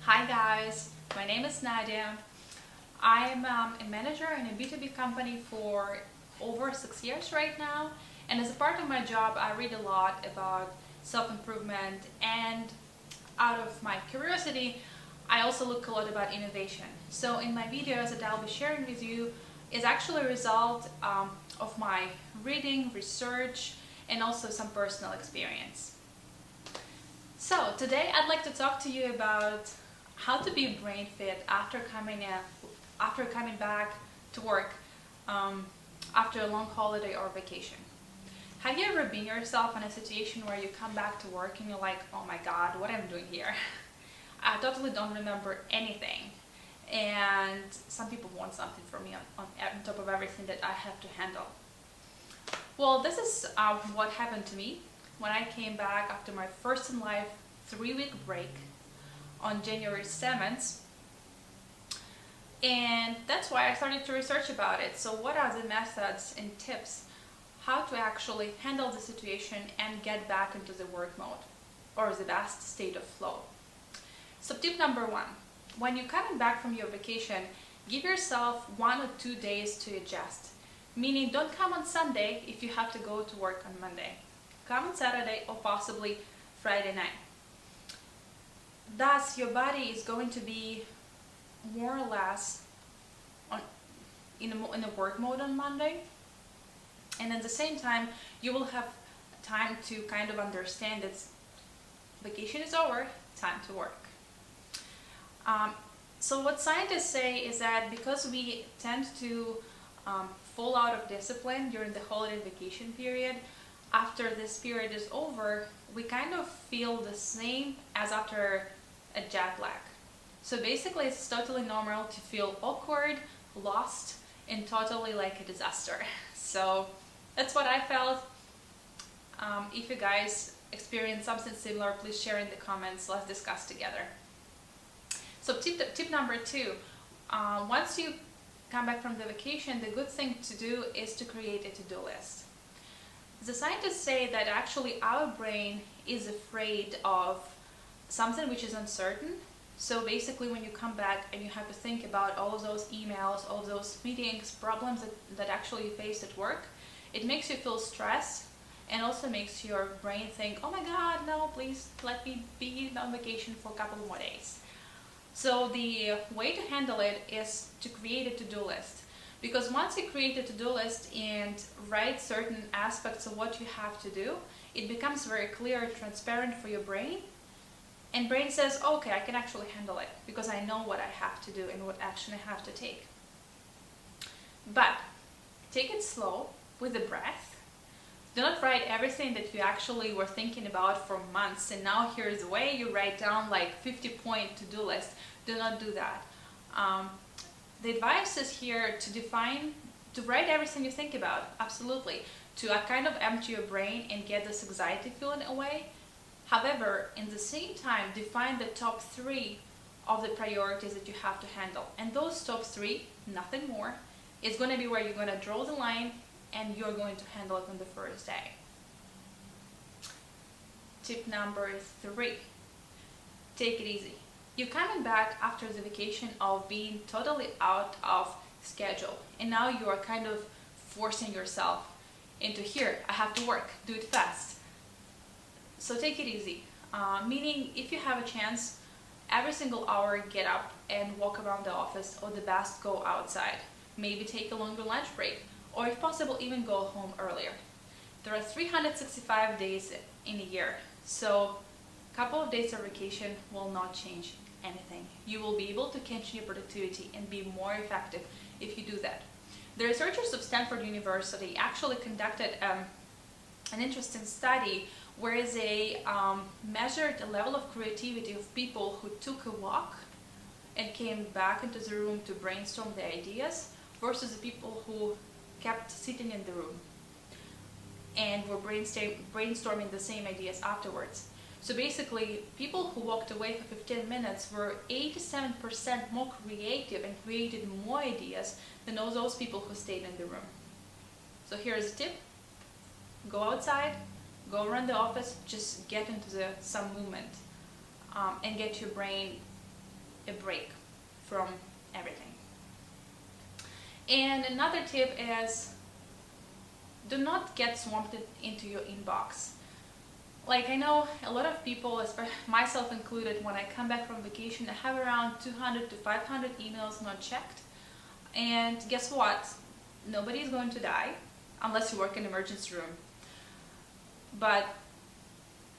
Hi guys, my name is Nadia. I'm a manager in a B2B company for over 6 years right now, and as a part of my job I read a lot about self-improvement, and out of my curiosity I also look a lot about innovation. So in my videos that I'll be sharing with you is actually a result of my reading, research, and also some personal experience. So today I'd like to talk to you about how to be brain fit after coming back to work after a long holiday or vacation. Have you ever been yourself in a situation where you come back to work and you're like, oh my god, what am I doing here? I totally don't remember anything. And some people want something from me on top of everything that I have to handle. Well, this is what happened to me when I came back after my first in life 3-week break on January 7th. And that's why I started to research about it. So what are the methods and tips how to actually handle the situation and get back into the work mode or the best state of flow? So tip number 1, when you're coming back from your vacation, give yourself 1 or 2 days to adjust. Meaning don't come on Sunday if you have to go to work on Monday. Come on Saturday or possibly Friday night. Thus, your body is going to be more or less in a work mode on Monday, and at the same time you will have time to kind of understand that vacation is over, time to work. So what scientists say is that because we tend to fall out of discipline during the holiday vacation period, after this period is over, we kind of feel the same as after a jet lag. So basically it's totally normal to feel awkward, lost, and totally like a disaster. So that's what I felt. If you guys experience something similar, please share in the comments. Let's discuss together. So tip number 2, once you come back from the vacation, the good thing to do is to create a to-do list. The scientists say that actually our brain is afraid of something which is uncertain. So basically when you come back and you have to think about all of those emails, all of those meetings, problems that actually you face at work, it makes you feel stressed and also makes your brain think, oh my god, no, please let me be on vacation for a couple more days. So the way to handle it is to create a to-do list. Because once you create a to-do list and write certain aspects of what you have to do, it becomes very clear and transparent for your brain. And brain says, okay, I can actually handle it because I know what I have to do and what action I have to take. But take it slow with the breath. Do not write everything that you actually were thinking about for months and now here's the way you write down like 50-point to-do list. Do not do that. The advice is here to write everything you think about, absolutely, to kind of empty your brain and get this anxiety feeling away. However, in the same time, define the top 3 of the priorities that you have to handle. And those top 3, nothing more, is going to be where you're going to draw the line and you're going to handle it on the first day. Tip number 3, take it easy. You're coming back after the vacation of being totally out of schedule, and now you are kind of forcing yourself into here, I have to work, do it fast. So take it easy, meaning if you have a chance, every single hour get up and walk around the office, or the best go outside. Maybe take a longer lunch break, or if possible even go home earlier. There are 365 days in a year, so a couple of days of vacation will not change anything. You will be able to continue your productivity and be more effective if you do that. The researchers of Stanford University actually conducted an interesting study where they measured the level of creativity of people who took a walk and came back into the room to brainstorm their ideas versus the people who kept sitting in the room and were brainstorming the same ideas afterwards. So basically, people who walked away for 15 minutes were 87% more creative and created more ideas than all those people who stayed in the room. So here's a tip. Go outside, go around the office, just get into some movement and get your brain a break from everything. And another tip is, do not get swamped into your inbox. Like, I know a lot of people, myself included, when I come back from vacation, I have around 200 to 500 emails not checked. And guess what? Nobody is going to die unless you work in an emergency room. But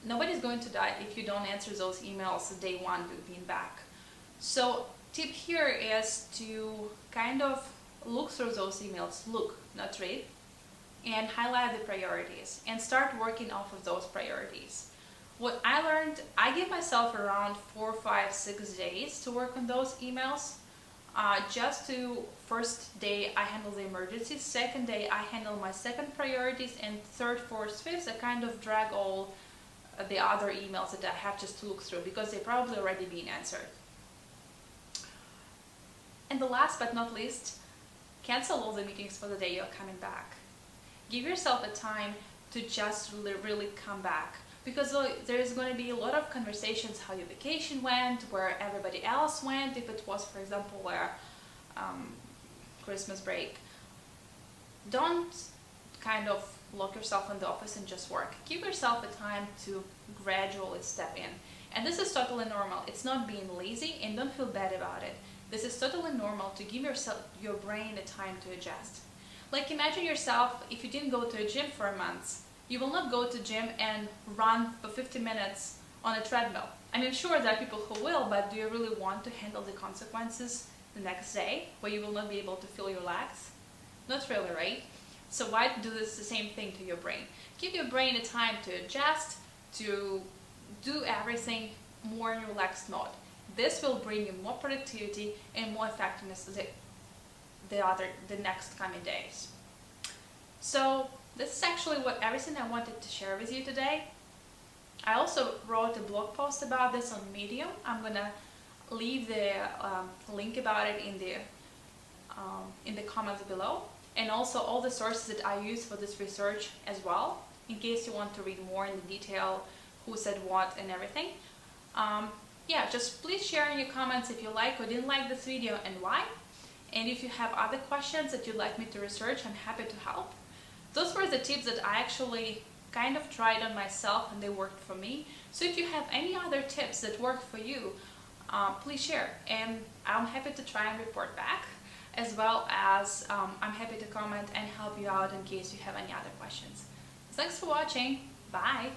nobody's going to die if you don't answer those emails day one of being back. So tip here is to kind of look through those emails, look, not read, and highlight the priorities and start working off of those priorities. What I learned, I give myself around 4, 5, 6 days to work on those emails. Just to first day I handle the emergencies, second day I handle my second priorities, and third, fourth, fifth I kind of drag all the other emails that I have just to look through because they're probably already being answered. And the last but not least, cancel all the meetings for the day you're coming back. Give yourself a time to just really come back, because there's going to be a lot of conversations how your vacation went, where everybody else went, if it was, for example, where Christmas break. Don't kind of lock yourself in the office and just work. Give yourself a time to gradually step in. And this is totally normal. It's not being lazy, and don't feel bad about it. This is totally normal to give your brain a time to adjust. Like, imagine yourself, if you didn't go to a gym for a month, you will not go to gym and run for 50 minutes on a treadmill. I mean, sure, there are people who will, but do you really want to handle the consequences the next day, where you will not be able to feel your legs? Not really, right? So why do the same thing to your brain? Give your brain a time to adjust, to do everything more in relaxed mode. This will bring you more productivity and more effectiveness the next coming days. So this is actually everything I wanted to share with you today. I also wrote a blog post about this on Medium. I'm gonna leave the link about it in the comments below, and also all the sources that I use for this research as well, in case you want to read more in detail who said what and everything. Yeah, just please share in your comments if you like or didn't like this video and why. And if you have other questions that you'd like me to research, I'm happy to help. Those were the tips that I actually kind of tried on myself and they worked for me. So if you have any other tips that work for you, please share. And I'm happy to try and report back, as well as I'm happy to comment and help you out in case you have any other questions. Thanks for watching. Bye.